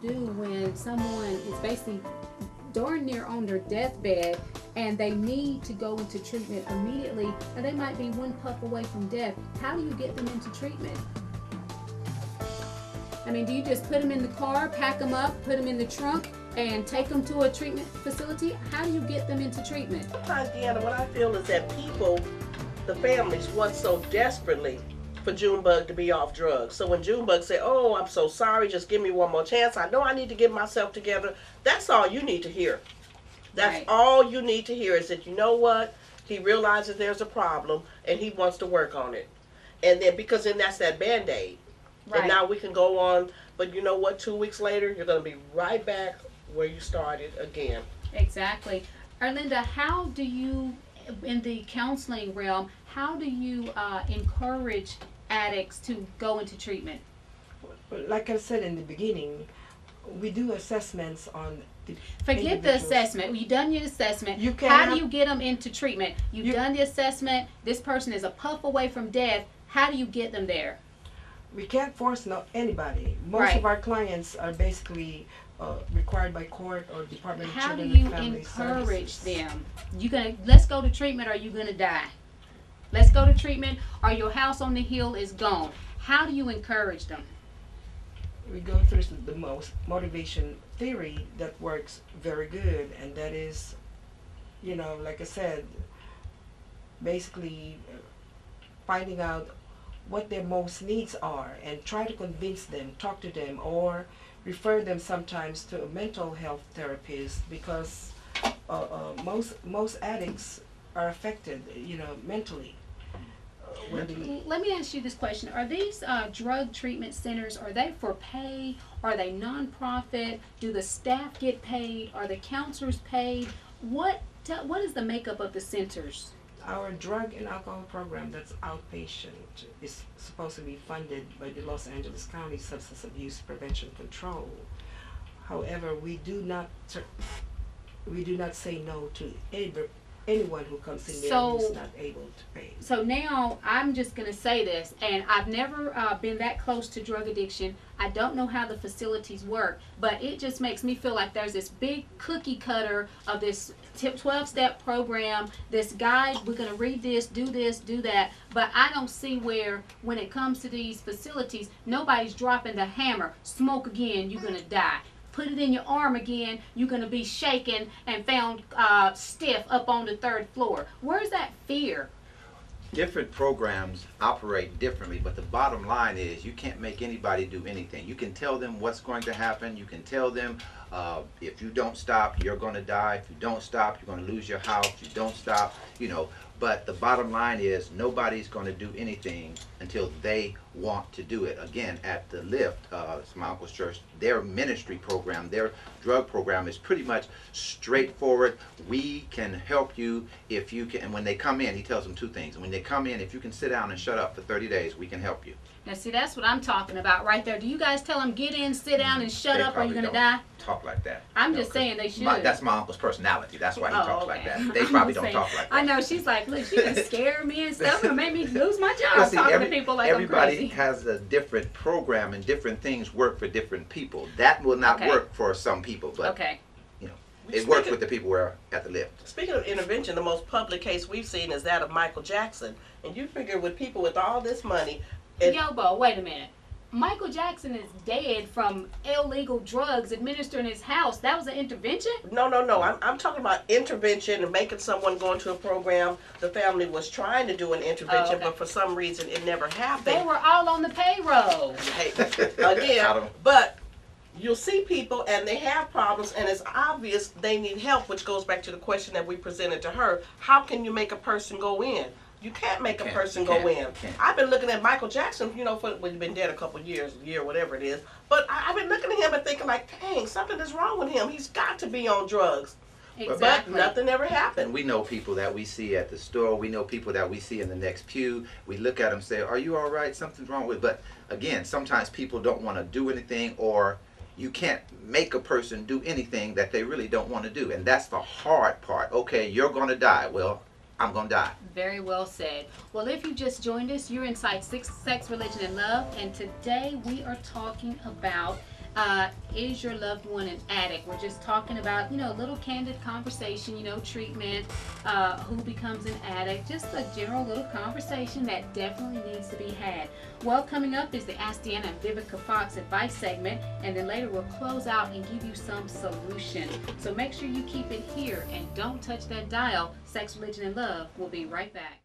do when someone is basically darn near on their deathbed and they need to go into treatment immediately, and they might be one puff away from death? How do you get them into treatment? I mean, do you just put them in the car, pack them up, put them in the trunk, and take them to a treatment facility? How do you get them into treatment? Sometimes, Deanna, what I feel is that people, the families, want so desperately for Junebug to be off drugs. So when Junebug say, "Oh, I'm so sorry, just give me one more chance. I know I need to get myself together," that's all you need to hear. That's Right. all you need to hear, is that, you know what, he realizes there's a problem and he wants to work on it. And then, because then that's that Band-Aid. Right. And now we can go on, but you know what, 2 weeks later, you're going to be right back where you started again. Exactly. Arlinda, how do you, in the counseling realm, how do you encourage addicts to go into treatment? Like I said in the beginning, we do assessments on the Forget the individuals. assessment. You've done your assessment. You can How do have- you get them into treatment? You've done the assessment. This person is a puff away from death. How do you get them there? We can't force anybody. Most Right. of our clients are basically required by court or Department of How do Children you and Family encourage Services. them? You gonna let's go to treatment or you gonna die? Let's go to treatment or your house on the hill is gone. How do you encourage them? We go through the most motivation theory that works very good, and that is, you know, like I said, basically finding out what their most needs are and try to convince them, talk to them, or refer them sometimes to a mental health therapist, because most addicts are affected, you know, mentally. When they, Let me ask you this question: are these drug treatment centers, are they for pay? Are they nonprofit? Do the staff get paid? Are the counselors paid? What is the makeup of the centers? our drug and alcohol program that's outpatient is supposed to be funded by the Los Angeles County Substance Abuse Prevention Control. However, we do not say no to anyone who comes in there who's not able to pay. So now I'm just going to say this, and I've never been that close to drug addiction. I don't know how the facilities work, but it just makes me feel like there's this big cookie cutter of this 12-step program, this guide, we're going to read this, do that, but I don't see where, when it comes to these facilities, nobody's dropping the hammer. Smoke again, you're going to die. Put it in your arm again, you're going to be shaken and found stiff up on the 3rd floor. Where's that fear? Different programs operate differently, but the bottom line is you can't make anybody do anything. You can tell them what's going to happen. You can tell them if you don't stop, you're going to die. If you don't stop, you're going to lose your house. If you don't stop, but the bottom line is nobody's going to do anything until they want to do it. Again, at the Lift, it's my uncle's church, their ministry program, their drug program is pretty much straightforward. We can help you if you can, and when they come in, he tells them 2 things. When they come in, if you can sit down and shut up for 30 days, we can help you. Now see, that's what I'm talking about right there. Do you guys tell them, get in, sit down, and shut They up or you're probably going to die? don't talk like that. I'm No, just 'cause saying they should. That's my uncle's personality. That's why he talks like okay. that. They I'm probably just don't saying. talk like that. I know, she's like, look, she can scare me and stuff and make me lose my job Well, see, talking to people like I'm everybody crazy. has a different program, and different things work for different people. That will not Okay. work for some people, but Okay. it works with the people who are at the Lift. Speaking of intervention, the most public case we've seen is that of Michael Jackson. And you figure with people with all this money, Yobo, wait a minute. Michael Jackson is dead from illegal drugs administered in his house. That was an intervention? No. I'm talking about intervention and making someone go into a program. The family was trying to do an intervention, okay. but for some reason it never happened. They were all on the payroll. Hey, again, but you'll see people and they have problems, and it's obvious they need help, which goes back to the question that we presented to her. How can you make a person go in? You can't make a person go in. I've been looking at Michael Jackson, he's been dead a couple years, a year, whatever it is. But I've been looking at him and thinking like, dang, something is wrong with him. He's got to be on drugs. Exactly. But nothing ever And happened. we know people that we see at the store. We know people that we see in the next pew. We look at them and say, are you all right? Something's wrong with. But again, sometimes people don't want to do anything, or you can't make a person do anything that they really don't want to do. And that's the hard part. Okay, you're going to die. Well, I'm going to die. Very well said. Well, if you just joined us, you're inside Sex, Religion, and Love. And today we are talking about Is your loved one an addict? We're just talking about, a little candid conversation, treatment, who becomes an addict, just a general little conversation that definitely needs to be had. Well, coming up is the Ask Deanna and Vivica Fox advice segment, and then later we'll close out and give you some solution. So make sure you keep it here and don't touch that dial. Sex, Religion, and Love will be right back.